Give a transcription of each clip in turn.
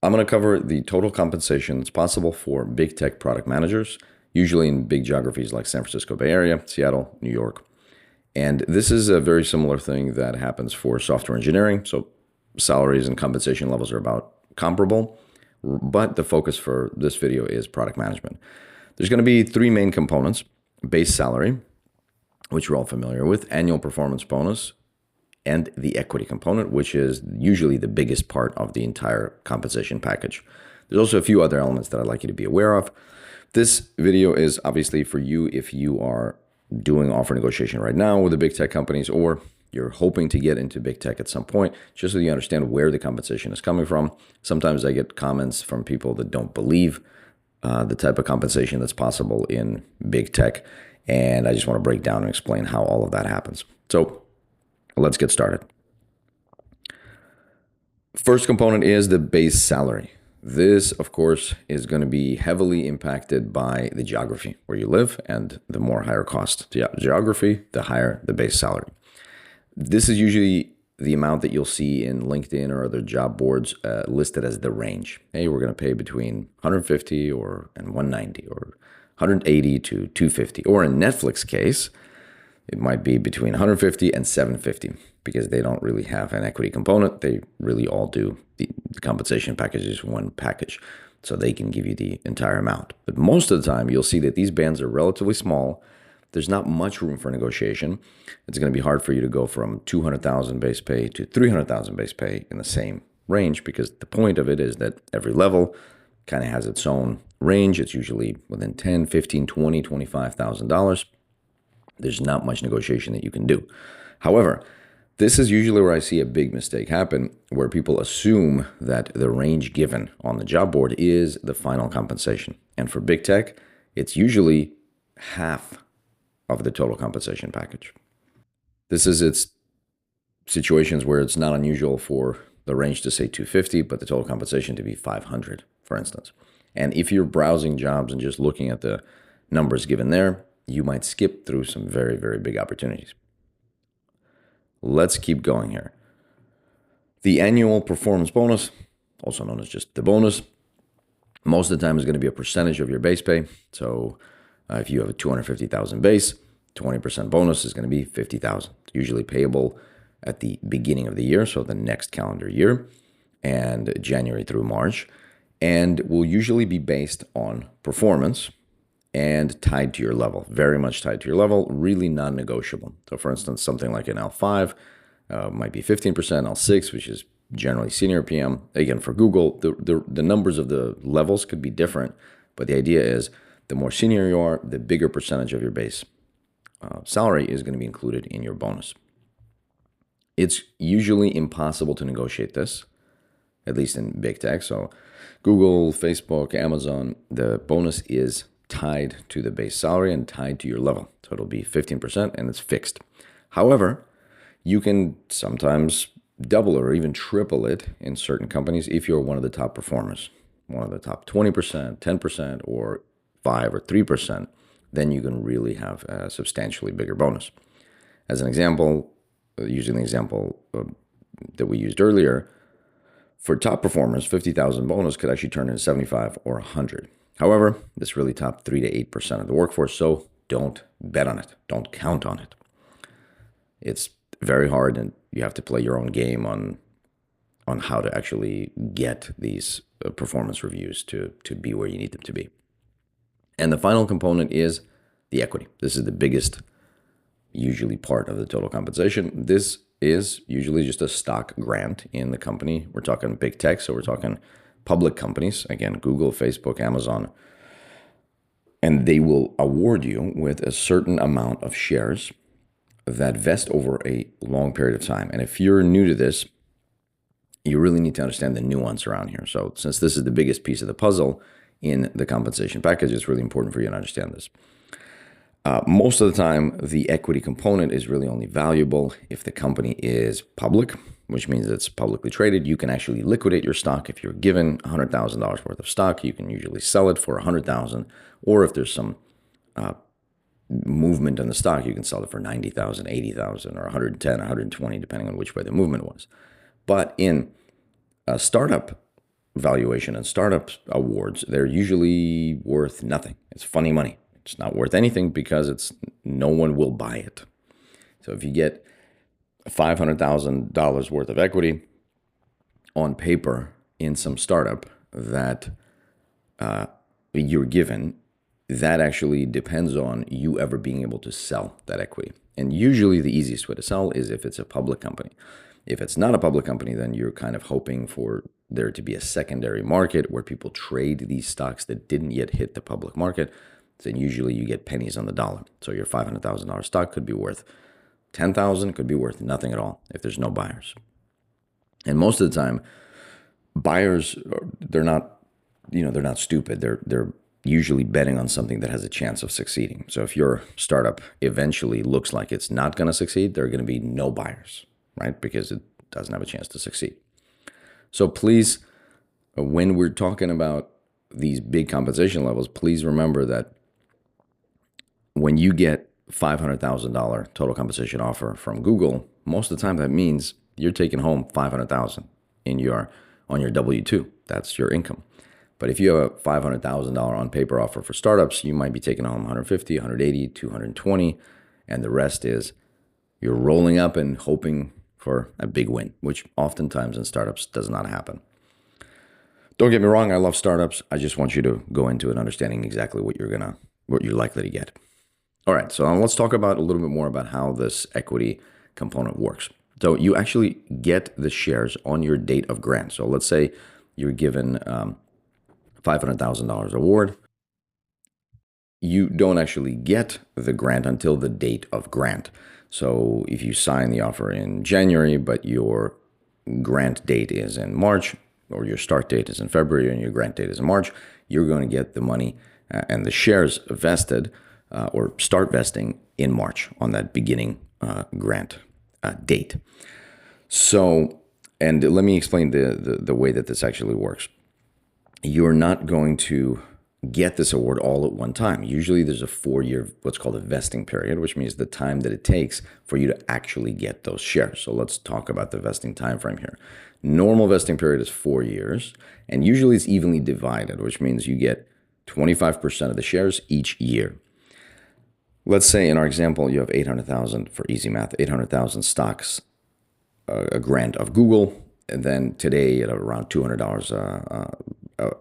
I'm going to cover the total compensation that's possible for big tech product managers, usually in big geographies like San Francisco Bay Area, Seattle, New York. And this is a very similar thing that happens for software engineering. So salaries and compensation levels are about comparable, but the focus for this video is product management. There's going to be three main components: base salary, which we're all familiar with, annual performance bonus, and the equity component, which is usually the biggest part of the entire compensation package. There's also a few other elements that I'd like you to be aware of. This video is obviously for you if you are doing offer negotiation right now with the big tech companies, or you're hoping to get into big tech at some point, just so you understand where the compensation is coming from. Sometimes I get comments from people that don't believe the type of compensation that's possible in big tech, and I just want to break down and explain how all of that happens. So let's get started. First component is the base salary. This, of course, is going to be heavily impacted by the geography where you live, and the more higher cost geography, the higher the base salary. This is usually the amount that you'll see in LinkedIn or other job boards listed as the range. Hey, we're going to pay between 150 and 190, or 180 to 250, or in Netflix case, it might be between 150 and 750 because they don't really have an equity component. They really all do the compensation package is one package, so they can give you the entire amount. But most of the time, you'll see that these bands are relatively small. There's not much room for negotiation. It's going to be hard for you to go from 200,000 base pay to 300,000 base pay in the same range, because the point of it is that every level kind of has its own range. It's usually within 10, 15, 20, $25,000. There's not much negotiation that you can do. However, this is usually where I see a big mistake happen, where people assume that the range given on the job board is the final compensation. And for big tech, it's usually half of the total compensation package. This is its situations where it's not unusual for the range to say 250, but the total compensation to be 500, for instance. And if you're browsing jobs and just looking at the numbers given there, you might skip through some very, very big opportunities. Let's keep going here. The annual performance bonus, also known as just the bonus, most of the time is going to be a percentage of your base pay. So if you have a 250,000 base, 20% bonus is going to be 50,000. It's usually payable at the beginning of the year, so the next calendar year, and January through March, and will usually be based on performance and tied to your level, very much tied to your level, really non-negotiable. So for instance, something like an L5 might be 15%, L6, which is generally senior PM. Again, for Google, the numbers of the levels could be different, but the idea is the more senior you are, the bigger percentage of your base salary is going to be included in your bonus. It's usually impossible to negotiate this, at least in big tech. So Google, Facebook, Amazon, the bonus is tied to the base salary and tied to your level. So it'll be 15% and it's fixed. However, you can sometimes double or even triple it in certain companies if you're one of the top performers, one of the top 20%, 10%, or 5 or 3%, then you can really have a substantially bigger bonus. As an example, using the example that we used earlier, for top performers, 50,000 bonus could actually turn into 75 or 100. However, this really top 3 to 8% of the workforce, so don't bet on it. Don't count on it. It's very hard, and you have to play your own game on how to actually get these performance reviews to be where you need them to be. And the final component is the equity. This is the biggest, usually, part of the total compensation. This is usually just a stock grant in the company. We're talking big tech, so we're talking public companies, again, Google, Facebook, Amazon, and they will award you with a certain amount of shares that vest over a long period of time. And if you're new to this, you really need to understand the nuance around here. So since this is the biggest piece of the puzzle in the compensation package, it's really important for you to understand this. Most of the time, the equity component is really only valuable if the company is public, which means it's publicly traded. You can actually liquidate your stock. If you're given $100,000 worth of stock, you can usually sell it for $100,000, or if there's some movement in the stock, you can sell it for $90,000, $80,000, or $110,000, $120,000, depending on which way the movement was. But in a startup valuation and startup awards, they're usually worth nothing. It's funny money. It's not worth anything because no one will buy it. So if you get $500,000 worth of equity on paper in some startup that you're given, that actually depends on you ever being able to sell that equity. And usually the easiest way to sell is if it's a public company. If it's not a public company, then you're kind of hoping for there to be a secondary market where people trade these stocks that didn't yet hit the public market. Then usually you get pennies on the dollar. So your $500,000 stock could be worth $10,000, could be worth nothing at all if there's no buyers. And most of the time, buyers, they're not stupid. They're usually betting on something that has a chance of succeeding. So if your startup eventually looks like it's not going to succeed, there are going to be no buyers, right? Because it doesn't have a chance to succeed. So please, when we're talking about these big compensation levels, please remember that when you get $500,000 total compensation offer from Google, most of the time that means you're taking home $500,000 on your W-2. That's your income. But if you have a $500,000 on paper offer for startups, you might be taking home 150, 180, 220, and the rest is you're rolling up and hoping for a big win, which oftentimes in startups does not happen. Don't get me wrong, I love startups. I just want you to go into it understanding exactly what you're likely to get. All right, so now let's talk about a little bit more about how this equity component works. So you actually get the shares on your date of grant. So let's say you're given $500,000 award. You don't actually get the grant until the date of grant. So if you sign the offer in January, but your grant date is in March, or your start date is in February and your grant date is in March, you're going to get the money and the shares vested or start vesting in March on that beginning grant date. So, and let me explain the way that this actually works. You're not going to get this award all at one time. Usually there's a 4-year, what's called a vesting period, which means the time that it takes for you to actually get those shares. So let's talk about the vesting time frame here. Normal vesting period is 4 years, and usually it's evenly divided, which means you get 25% of the shares each year. Let's say in our example, you have 800,000 for easy math, 800,000 stocks, a grant of Google, and then today at around $200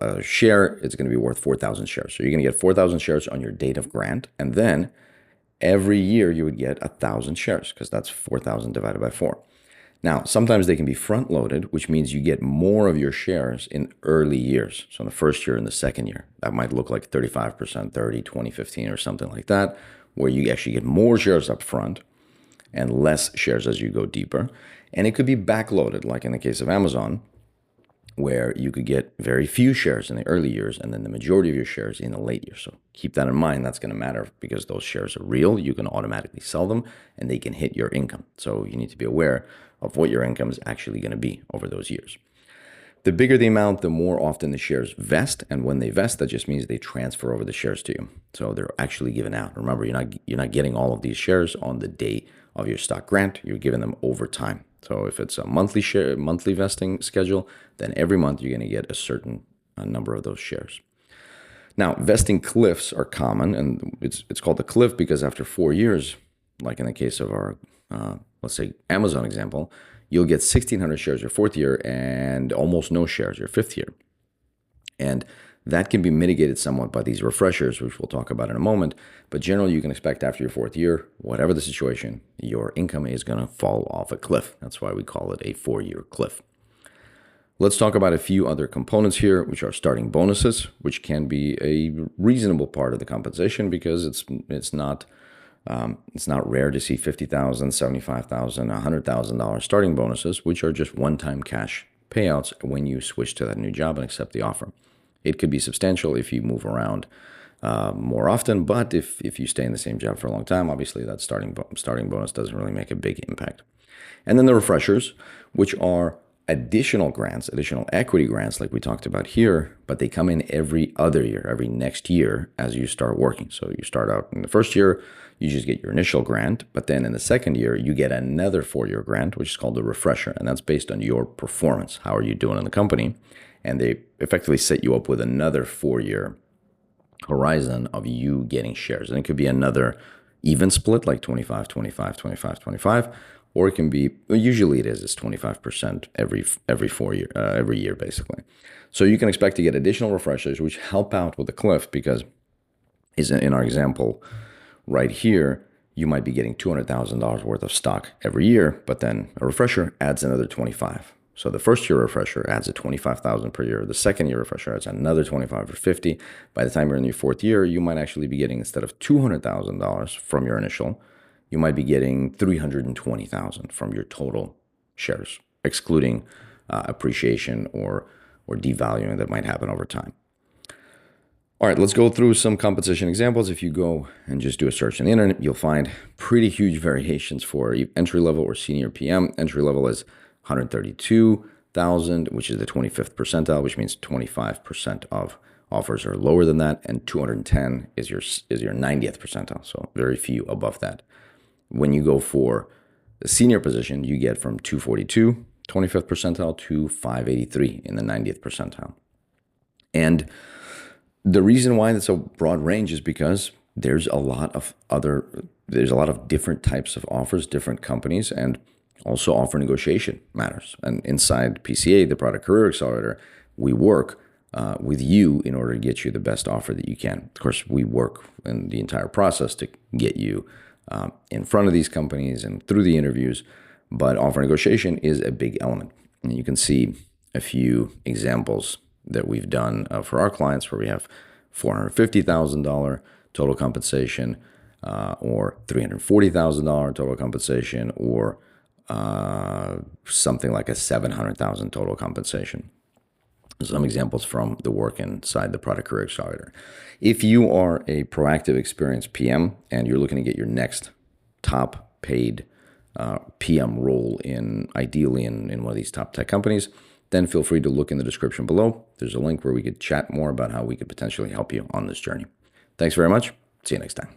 a share, it's going to be worth 4,000 shares. So you're going to get 4,000 shares on your date of grant, and then every year you would get 1,000 shares because that's 4,000 divided by 4. Now, sometimes they can be front-loaded, which means you get more of your shares in early years. So in the first year and the second year, that might look like 35%, 30, 20, 15, or something like that, where you actually get more shares up front and less shares as you go deeper. And it could be backloaded, like in the case of Amazon, where you could get very few shares in the early years and then the majority of your shares in the late years. So keep that in mind. That's going to matter because those shares are real. You can automatically sell them and they can hit your income. So you need to be aware of what your income is actually going to be over those years. The bigger the amount, the more often the shares vest. And when they vest, that just means they transfer over the shares to you. So they're actually given out. Remember, you're not getting all of these shares on the day of your stock grant. You're giving them over time. So if it's a monthly vesting schedule, then every month you're going to get a certain number of those shares. Now, vesting cliffs are common, and it's called a cliff because after 4 years, like in the case of our, let's say, Amazon example, you'll get 1,600 shares your 4th year and almost no shares your 5th year. And that can be mitigated somewhat by these refreshers, which we'll talk about in a moment. But generally, you can expect after your 4th year, whatever the situation, your income is going to fall off a cliff. That's why we call it a 4-year cliff. Let's talk about a few other components here, which are starting bonuses, which can be a reasonable part of the compensation because it's not rare to see $50,000, $75,000, $100,000 starting bonuses, which are just one-time cash payouts when you switch to that new job and accept the offer. It could be substantial if you move around more often, but if you stay in the same job for a long time, obviously that starting bonus doesn't really make a big impact. And then the refreshers, which are additional grants, additional equity grants like we talked about here, but they come in every other year, every next year as you start working. So you start out in the first year, you just get your initial grant, but then in the second year, you get another 4-year grant, which is called the refresher, and that's based on your performance. How are you doing in the company? and they effectively set you up with another 4-year horizon of you getting shares. And it could be another even split, like 25, 25, 25, 25, or it can be, usually it's 25% every year, basically. So you can expect to get additional refreshers, which help out with the cliff, because in our example right here, you might be getting $200,000 worth of stock every year, but then a refresher adds another 25. So the first year refresher adds a 25,000 per year. The second year refresher adds another 25 or 50. By the time you're in your 4th year, you might actually be getting, instead of $200,000 from your initial, you might be getting 320,000 from your total shares, excluding appreciation or devaluing that might happen over time. All right, let's go through some compensation examples. If you go and just do a search on the internet, you'll find pretty huge variations for entry level or senior PM. Entry level is 132,000, which is the 25th percentile, which means 25% of offers are lower than that, and 210 is your 90th percentile, so very few above that. When you go for the senior position, you get from 242, 25th percentile, to 583 in the 90th percentile. And the reason why it's a broad range is because there's a lot of different types of offers, different companies, and also offer negotiation matters. And inside PCA, the Product Career Accelerator, we work with you in order to get you the best offer that you can. Of course, we work in the entire process to get you in front of these companies and through the interviews, but offer negotiation is a big element. And you can see a few examples that we've done for our clients where we have $450,000 total compensation, or $340,000 total compensation, or something like a $700,000 total compensation. Some examples from the work inside the Product Career Accelerator. If you are a proactive, experienced PM and you're looking to get your next top paid PM role ideally in one of these top tech companies, then feel free to look in the description below. There's a link where we could chat more about how we could potentially help you on this journey. Thanks very much. See you next time.